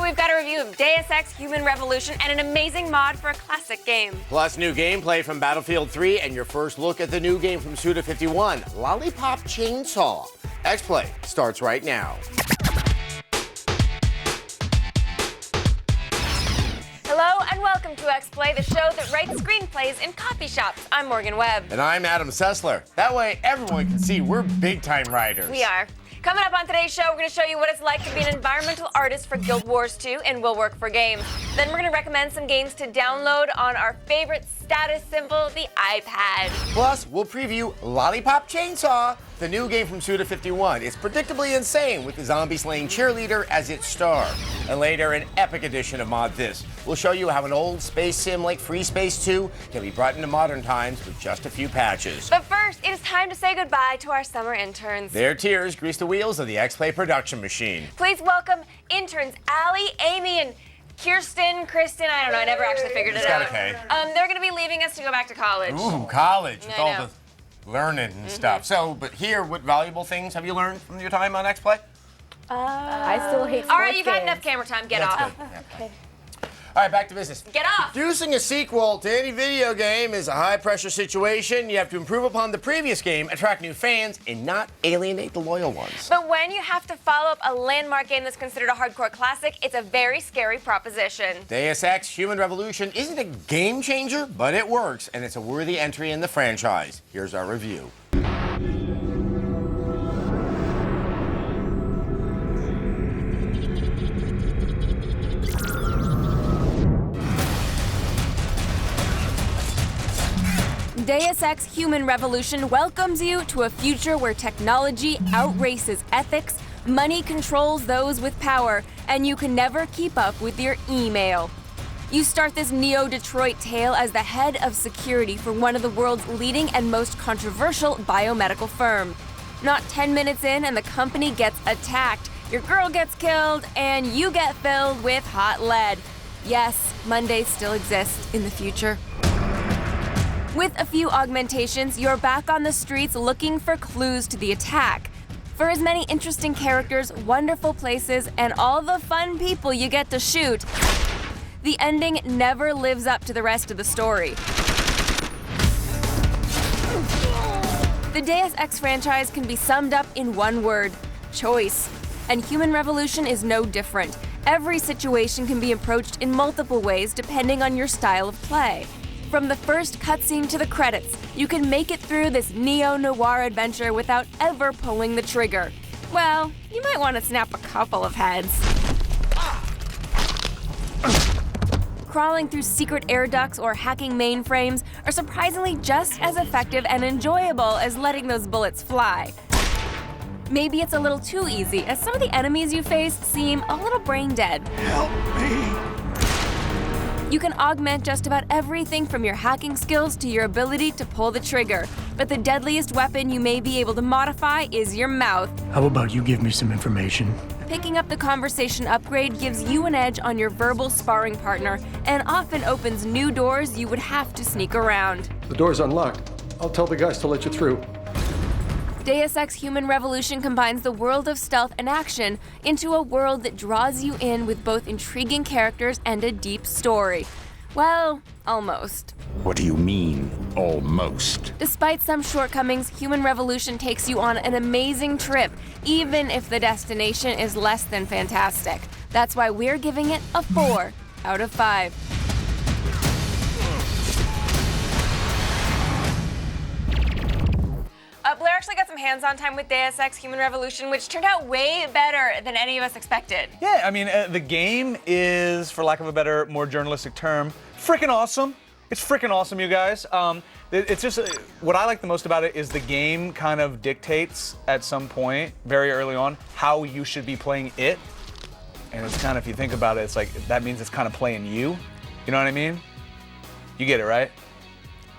we've got a review of Deus Ex Human Revolution and an amazing mod for a classic game. Plus new gameplay from Battlefield 3 and your first look at the new game from Suda51, Lollipop Chainsaw. X-Play starts right now. Hello and welcome to X-Play, the show that writes screenplays in coffee shops. I'm Morgan Webb. And I'm Adam Sessler. That way everyone can see we're big-time writers. We are. Coming up on today's show, we're going to show you what it's like to be an environmental artist for Guild Wars 2 and Will Work for Games. Then we're going to recommend some games to download on our favorite status symbol, the iPad. Plus, we'll preview Lollipop Chainsaw, the new game from Suda51. It's predictably insane with the zombie-slaying cheerleader as its star. And later, an epic edition of Mod This. We'll show you how an old space sim like Freespace 2 can be brought into modern times with just a few patches. But first, it is time to say goodbye to our summer interns. Their tears grease the wheels of the X-Play production machine. Please welcome interns Allie, Amy, and Kristen, I don't know, I never actually figured it out. Okay. They're going to be leaving us to go back to college. Ooh, college with I all know. the learning and stuff. So, but here, what valuable things have you learned from your time on X-Play? I still hate sports All right, you've had games. enough camera time. Get That's off. good. Yeah. Okay. All right, back to business. Get off. Producing a sequel to any video game is a high-pressure situation. You have to improve upon the previous game, attract new fans, and not alienate the loyal ones. But when you have to follow up a landmark game that's considered a hardcore classic, it's a very scary proposition. Deus Ex Human Revolution isn't a game changer, but it works, and it's a worthy entry in the franchise. Here's our review. Deus Ex Human Revolution welcomes you to a future where technology outraces ethics, money controls those with power, and you can never keep up with your email. You start this Neo-Detroit tale as the head of security for one of the world's leading and most controversial biomedical firm. Not 10 minutes in and the company gets attacked, your girl gets killed, and you get filled with hot lead. Yes, Mondays still exist in the future. With a few augmentations, you're back on the streets looking for clues to the attack. For as many interesting characters, wonderful places, and all the fun people you get to shoot, the ending never lives up to the rest of the story. The Deus Ex franchise can be summed up in one word: choice. And Human Revolution is no different. Every situation can be approached in multiple ways depending on your style of play. From the first cutscene to the credits, you can make it through this neo-noir adventure without ever pulling the trigger. Well, you might want to snap a couple of heads. Crawling through secret air ducts or hacking mainframes are surprisingly just as effective and enjoyable as letting those bullets fly. Maybe it's a little too easy, as some of the enemies you face seem a little brain dead. Help me! You can augment just about everything from your hacking skills to your ability to pull the trigger. But the deadliest weapon you may be able to modify is your mouth. How about you give me some information? Picking up the conversation upgrade gives you an edge on your verbal sparring partner and often opens new doors you would have to sneak around. The door's unlocked. I'll tell the guys to let you through. Deus Ex Human Revolution combines the world of stealth and action into a world that draws you in with both intriguing characters and a deep story. Well, almost. What do you mean, almost? Despite some shortcomings, Human Revolution takes you on an amazing trip, even if the destination is less than fantastic. That's why we're giving it a 4 out of 5. Blair actually got some hands-on time with Deus Ex Human Revolution, which turned out way better than any of us expected. Yeah, I mean, the game is, for lack of a better, more journalistic term, freaking awesome. It's freaking awesome, you guys. It's just, what I like the most about it is the game kind of dictates at some point, very early on, how you should be playing it. And it's kind of, if you think about it, it's like, that means it's kind of playing you. You know what I mean? You get it, right?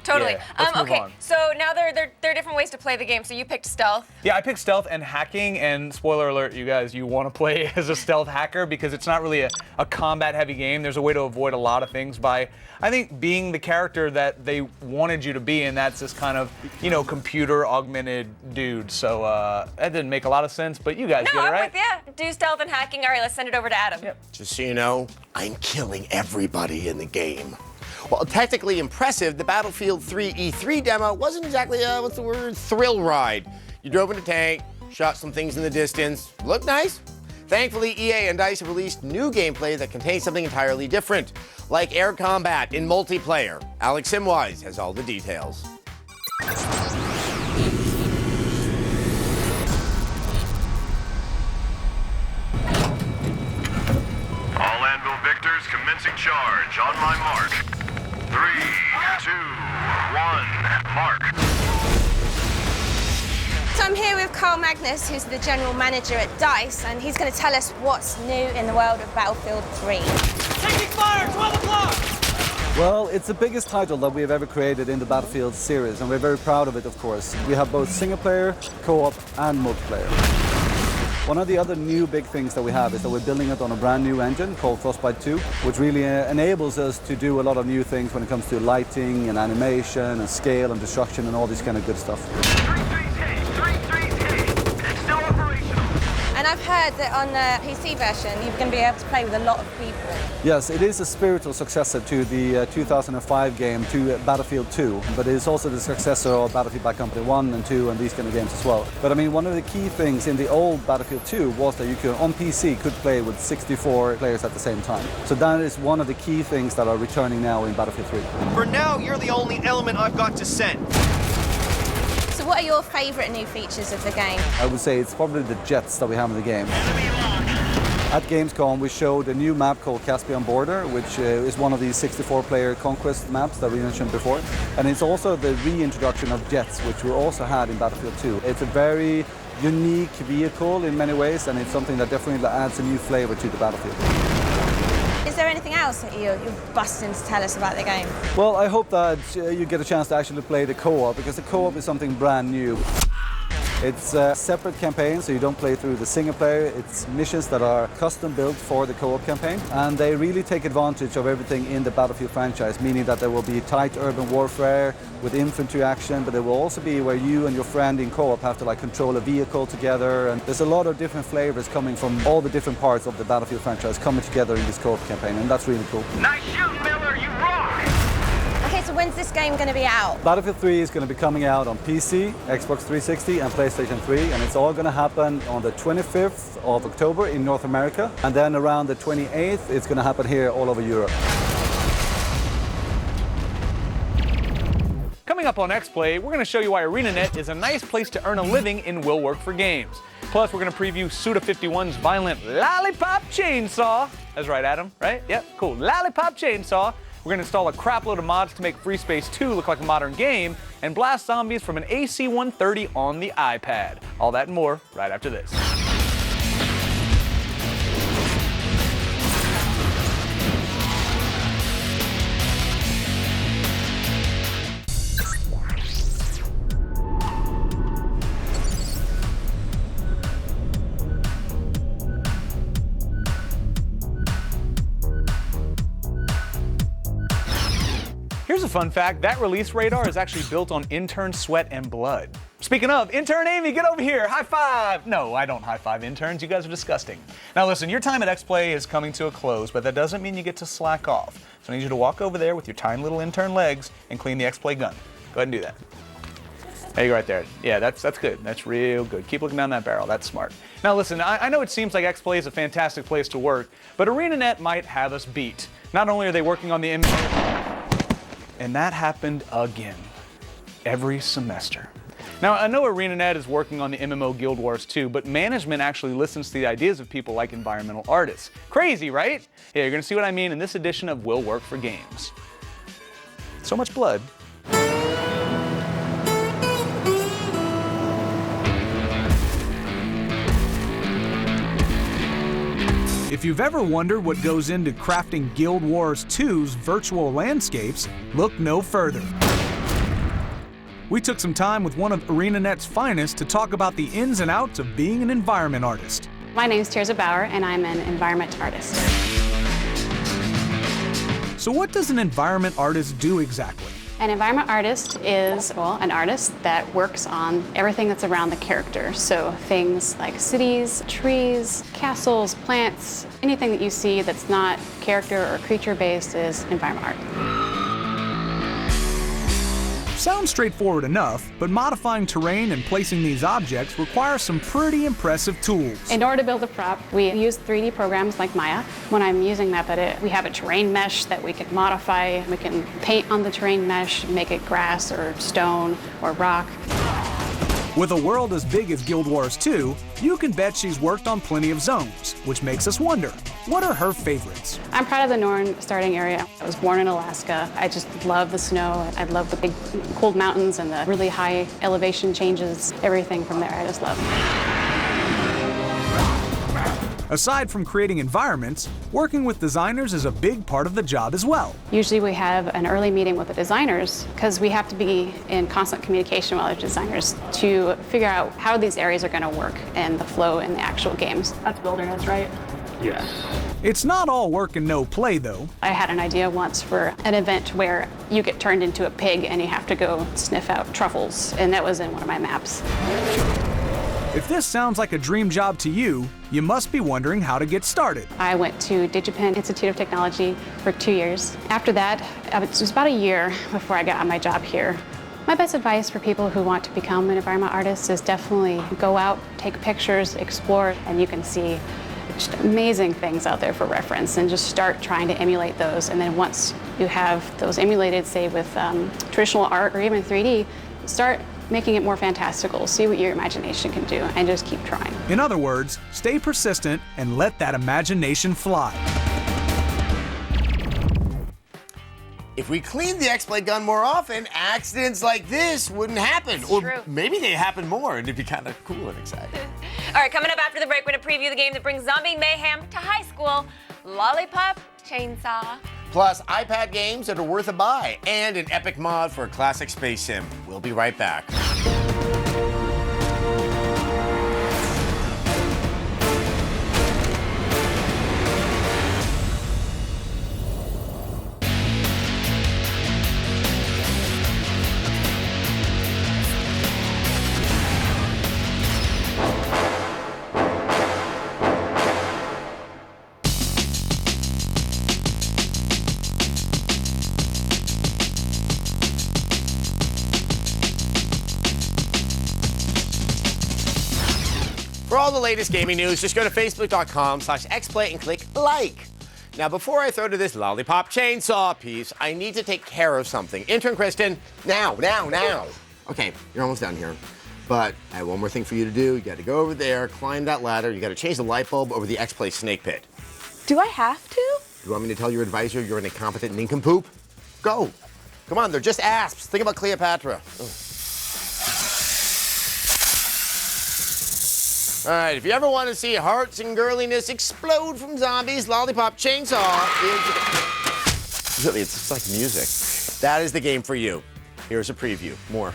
Totally. Yeah, let's move okay, on. so now there are different ways to play the game. So you picked stealth. Yeah, I picked stealth and hacking, and spoiler alert, you guys, you want to play as a stealth hacker because it's not really a combat-heavy game. There's a way to avoid a lot of things by, I think, being the character that they wanted you to be, and that's this kind of, you know, computer-augmented dude. So that didn't make a lot of sense, but you guys get it, right? Yeah, do stealth and hacking. All right, let's send it over to Adam. Yep. Just so you know, I'm killing everybody in the game. While technically impressive, the Battlefield 3 E3 demo wasn't exactly a, what's the word, thrill ride. You drove in a tank, shot some things in the distance, looked nice. Thankfully, EA and DICE have released new gameplay that contains something entirely different, like air combat in multiplayer. Alex Simwise has all the details. All Anvil victors commencing charge. On my mark. 3, 2, 1, mark. So I'm here with Carl Magnus, who's the general manager at DICE, and he's going to tell us what's new in the world of Battlefield 3. Taking fire, 12 o'clock! Well, it's the biggest title that we have ever created in the Battlefield series, and we're very proud of it, of course. We have both single-player, co-op, and multiplayer. One of the other new big things that we have is that we're building it on a brand new engine called Frostbite 2, which really enables us to do a lot of new things when it comes to lighting and animation and scale and destruction and all this kind of good stuff. 3-3's hit. 3-3's hit. It's still operational. And I've heard that on the PC version, you're going to be able to play with a lot of people. Yes, it is a spiritual successor to the 2005 game, to Battlefield 2, but it is also the successor of Battlefield Bad Company 1 and 2 and these kind of games as well. But I mean, one of the key things in the old Battlefield 2 was that you could, on PC, could play with 64 players at the same time. So that is one of the key things that are returning now in Battlefield 3. For now, you're the only element I've got to send. So what are your favourite new features of the game? I would say it's probably the jets that we have in the game. At Gamescom, we showed a new map called Caspian Border, which is one of these 64-player conquest maps that we mentioned before. And it's also the reintroduction of jets, which we also had in Battlefield 2. It's a very unique vehicle in many ways, and it's something that definitely adds a new flavor to the Battlefield. Is there anything else that you're busting to tell us about the game? Well, I hope that you get a chance to actually play the co-op, because the co-op is something brand new. It's a separate campaign, so you don't play through the single player. It's missions that are custom built for the co-op campaign, and they really take advantage of everything in the Battlefield franchise, meaning that there will be tight urban warfare with infantry action, but there will also be where you and your friend in co-op have to like control a vehicle together, and there's a lot of different flavors coming from all the different parts of the Battlefield franchise coming together in this co-op campaign, and that's really cool. Nice shooting, Miller. You rock. Okay, so when's this game going to be out? Battlefield 3 is going to be coming out on PC, Xbox 360 and PlayStation 3, and it's all going to happen on the 25th of October in North America, and then around the 28th it's going to happen here all over Europe. Coming up on X-Play, we're going to show you why ArenaNet is a nice place to earn a living in Will Work for Games. Plus, we're going to preview Suda51's violent Lollipop Chainsaw. That's right, Adam, right? Yep, cool. Lollipop Chainsaw. We're going to install a crapload of mods to make Freespace 2 look like a modern game and blast zombies from an AC-130 on the iPad. All that and more right after this. Here's a fun fact, that release radar is actually built on intern sweat and blood. Speaking of, intern Amy, get over here, high five! No, I don't high five interns, you guys are disgusting. Now listen, your time at X-Play is coming to a close, but that doesn't mean you get to slack off. So I need you to walk over there with your tiny little intern legs and clean the X-Play gun. Go ahead and do that. There you go right there. Yeah, that's good, that's real good. Keep looking down that barrel, that's smart. Now listen, I know it seems like X-Play is a fantastic place to work, but ArenaNet might have us beat. Not only are they working on the and that happened again, every semester. Now, I know ArenaNet is working on the MMO Guild Wars 2, but management actually listens to the ideas of people like environmental artists. Crazy, right? Yeah, you're gonna see what I mean in this edition of Will Work for Games. So much blood. If you've ever wondered what goes into crafting Guild Wars 2's virtual landscapes, look no further. we took some time with one of ArenaNet's finest to talk about the ins and outs of being an environment artist. My name is Tirza Bauer, and I'm an environment artist. So what does an environment artist do exactly? An environment artist is, well, an artist that works on everything that's around the character. So things like cities, trees, castles, plants, anything that you see that's not character or creature based is environment art. Sounds straightforward enough, but modifying terrain and placing these objects requires some pretty impressive tools. In order to build a prop, we use 3D programs like Maya. When I'm using that, we have a terrain mesh that we can modify. We can paint on the terrain mesh, make it grass or stone or rock. With a world as big as Guild Wars 2, you can bet she's worked on plenty of zones, which makes us wonder, what are her favorites? I'm proud of the Norn starting area. I was born in Alaska. I just love the snow. I love the big cold mountains and the really high elevation changes. Everything from there I just love. Aside from creating environments, working with designers is a big part of the job as well. Usually we have an early meeting with the designers because we have to be in constant communication with other designers to figure out how these areas are going to work and the flow in the actual games. That's Wilderness, right? Yeah. It's not all work and no play, though. I had an idea once for an event where you get turned into a pig and you have to go sniff out truffles, and that was in one of my maps. If this sounds like a dream job to you, you must be wondering how to get started. I went to Digipen Institute of Technology for 2 years. After that, it was about a year before I got my job here. My best advice for people who want to become an environment artist is definitely go out, take pictures, explore, and you can see just amazing things out there for reference, and just start trying to emulate those. And then once you have those emulated, say with traditional art or even 3D, start making it more fantastical, see what your imagination can do, and just keep trying. In other words, stay persistent and let that imagination fly. If we cleaned the X-Blade gun more often, accidents like this wouldn't happen. It's or true. maybe they happen more, and it'd be kind of cool and exciting. All right, coming up after the break, we're going to preview the game that brings zombie mayhem to high school, Lollipop Chainsaw. Plus, iPad games that are worth a buy, and an epic mod for a classic space sim. We'll be right back. For all the latest gaming news, just go to facebook.com/xplay and click like. Now, before I throw to this Lollipop Chainsaw piece, I need to take care of something. Intern Kristen, now. Okay, you're almost done here. But I have one more thing for you to do. You got to go over there, climb that ladder. You got to change the light bulb over the X-Play snake pit. Do I have to? You want me to tell your advisor you're an incompetent nincompoop? Go. Come on, they're just asps. Think about Cleopatra. Ugh. All right, if you ever want to see hearts and girliness explode from zombies, Lollipop Chainsaw is... Really, it's just like music. That is the game for you. Here's a preview. More.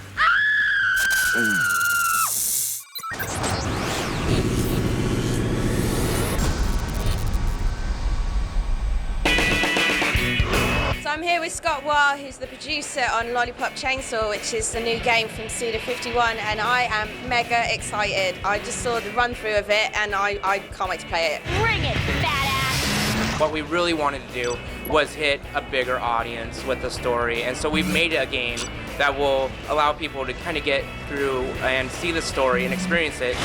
So I'm here with Scott Waugh, who's the producer on Lollipop Chainsaw, which is the new game from Suda 51, and I am mega excited. I just saw the run-through of it, and I can't wait to play it. Bring it, badass! What we really wanted to do was hit a bigger audience with the story, and so we've made a game that will allow people to kind of get through and see the story and experience it.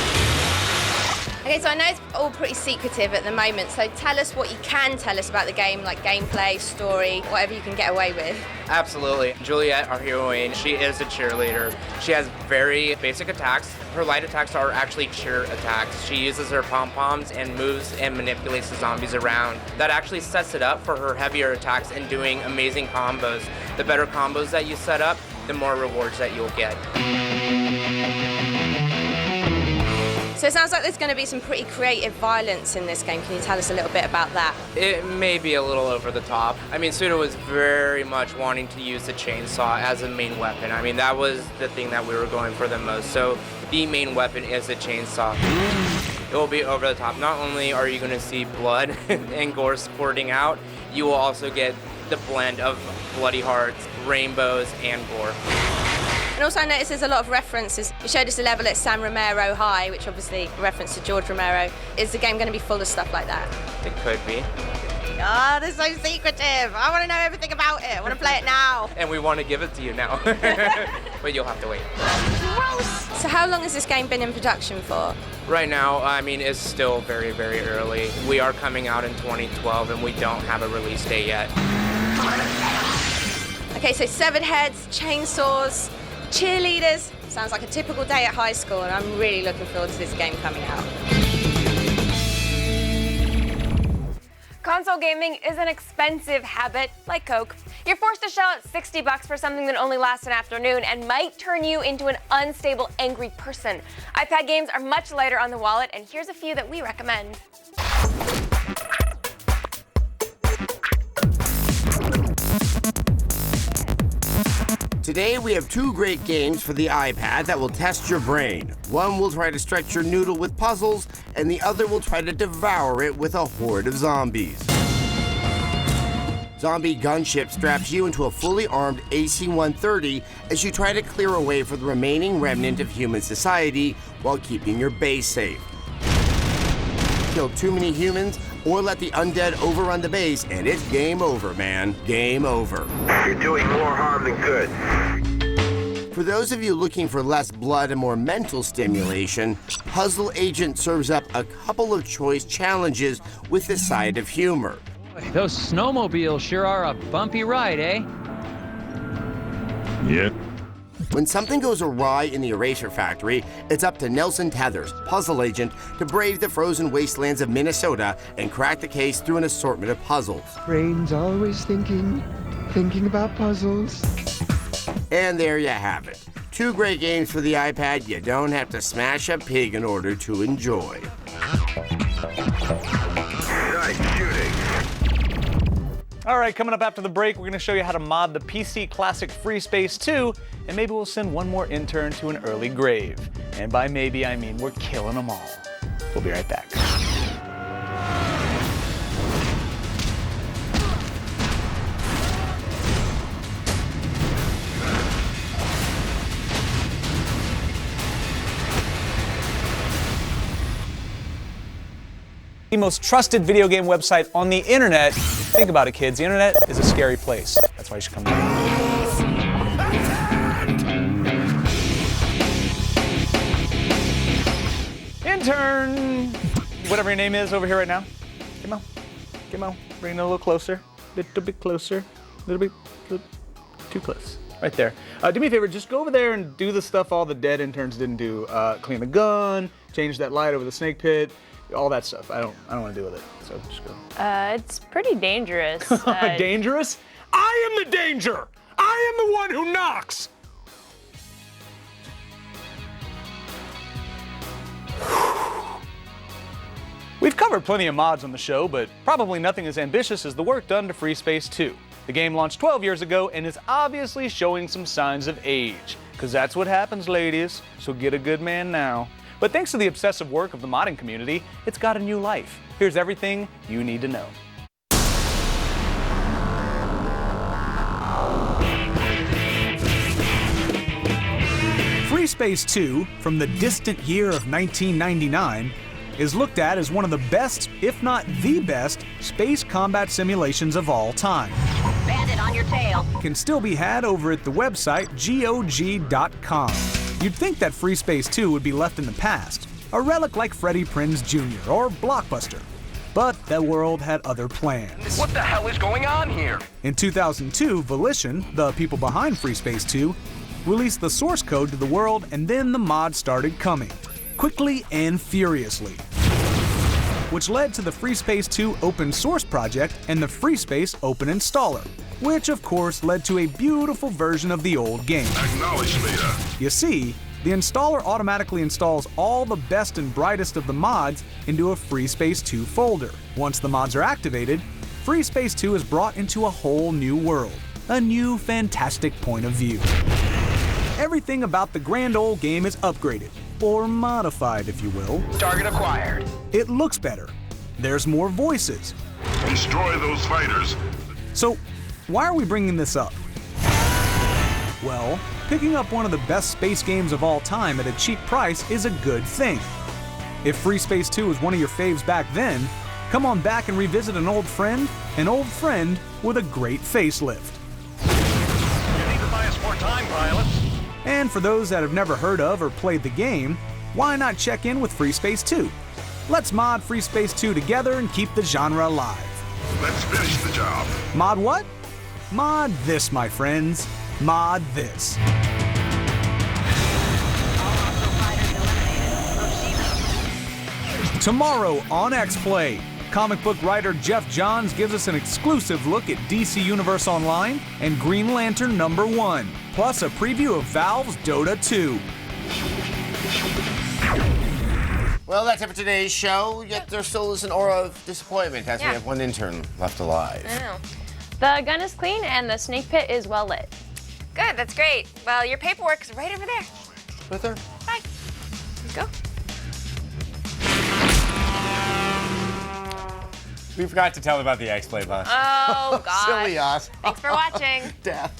Okay, so I know it's all pretty secretive at the moment, so tell us what you can tell us about the game, like gameplay, story, whatever you can get away with. Absolutely. Juliet, our heroine, she is a cheerleader. She has very basic attacks. Her light attacks are actually cheer attacks. She uses her pom-poms and moves and manipulates the zombies around. That actually sets it up for her heavier attacks and doing amazing combos. The better combos that you set up, the more rewards that you'll get. So it sounds like there's going to be some pretty creative violence in this game. Can you tell us a little bit about that? It may be a little over the top. I mean, Suda was very much wanting to use the chainsaw as a main weapon. I mean, that was the thing that we were going for the most. So the main weapon is the chainsaw. It will be over the top. Not only are you going to see blood and gore squirting out, you will also get the blend of bloody hearts, rainbows, and gore. And also I noticed there's a lot of references. You showed us a level at San Romero High, which obviously a reference to George Romero. Is the game going to be full of stuff like that? It could be. Oh, this is so secretive. I want to know everything about it. I want to play it now. And we want to give it to you now. But you'll have to wait. Gross! So how long has this game been in production for? Right now, I mean, it's still very, very early. We are coming out in 2012 and we don't have a release date yet. Okay, so severed heads, chainsaws, cheerleaders. Sounds like a typical day at high school, and I'm really looking forward to this game coming out. Console gaming is an expensive habit, like Coke. You're forced to shell out $60 for something that only lasts an afternoon and might turn you into an unstable, angry person. iPad games are much lighter on the wallet, and here's a few that we recommend. Today we have two great games for the iPad that will test your brain. One will try to stretch your noodle with puzzles, and the other will try to devour it with a horde of zombies. Zombie Gunship straps you into a fully armed AC-130 as you try to clear a way for the remaining remnant of human society while keeping your base safe. Kill too many humans or let the undead overrun the base, and it's game over, man. Game over. You're doing more harm than good. For those of you looking for less blood and more mental stimulation, Puzzle Agent serves up a couple of choice challenges with a side of humor. Those snowmobiles sure are a bumpy ride, eh? Yeah. When something goes awry in the Eraser Factory, it's up to Nelson Tethers, Puzzle Agent, to brave the frozen wastelands of Minnesota and crack the case through an assortment of puzzles. Brain's always thinking about puzzles. And there you have it. Two great games for the iPad you don't have to smash a pig in order to enjoy. Nice shooting. All right, coming up after the break, we're going to show you how to mod the PC classic Freespace 2, and maybe we'll send one more intern to an early grave. And by maybe, I mean we're killing them all. We'll be right back. The most trusted video game website on the internet. Think about it, kids. The internet is a scary place. That's why you should come here. Intern, whatever your name is over here right now. Come on, bring it a little closer, little bit closer, little too close. Right there. Do me a favor, just go over there and do the stuff all the dead interns didn't do. Clean the gun, change that light over the snake pit. All that stuff. I don't want to deal with it. So just go. It's pretty dangerous. Dangerous? I am the danger. I am the one who knocks. We've covered plenty of mods on the show, but probably nothing as ambitious as the work done to Freespace 2. The game launched 12 years ago and is obviously showing some signs of age. Because that's what happens, ladies. So get a good man now. But thanks to the obsessive work of the modding community, it's got a new life. Here's everything you need to know. Freespace 2, from the distant year of 1999, is looked at as one of the best, if not the best, space combat simulations of all time. Bandit on your tail. Can still be had over at the website GOG.com. You'd think that Freespace 2 would be left in the past, a relic like Freddie Prinze Jr. or Blockbuster. But the world had other plans. What the hell is going on here? In 2002, Volition, the people behind Freespace 2, released the source code to the world, and then the mod started coming, quickly and furiously. Which led to the Freespace 2 open source project and the Freespace open installer, which of course led to a beautiful version of the old game. Acknowledge, leader. You see, The installer automatically installs all the best and brightest of the mods into a Freespace 2 folder. Once the mods are activated, Freespace 2 is brought into a whole new world, a new fantastic point of view. Everything about the grand old game is upgraded, or modified if you will. Target acquired. It looks better. There's more voices. Destroy those fighters. So, why are we bringing this up? Well, picking up one of the best space games of all time at a cheap price is a good thing. If Freespace 2 was one of your faves back then, come on back and revisit an old friend with a great facelift. You need to buy us more time, pilots. And for those that have never heard of or played the game, why not check in with Freespace 2? Let's mod Freespace 2 together and keep the genre alive. Let's finish the job. Mod what? Mod this, my friends. Mod this. Tomorrow on X-Play, comic book writer Jeff Johns gives us an exclusive look at DC Universe Online and Green Lantern #1, plus a preview of Valve's Dota 2. Well, that's it for today's show, yet there still is an aura of disappointment as we have one intern left alive. I know. The gun is clean and the snake pit is well lit. Good, that's great. Well, your paperwork's right over there. With her? Bye. Let's go. We forgot to tell about the X-Play bus. Oh, God. Silly us. Thanks for watching. Death.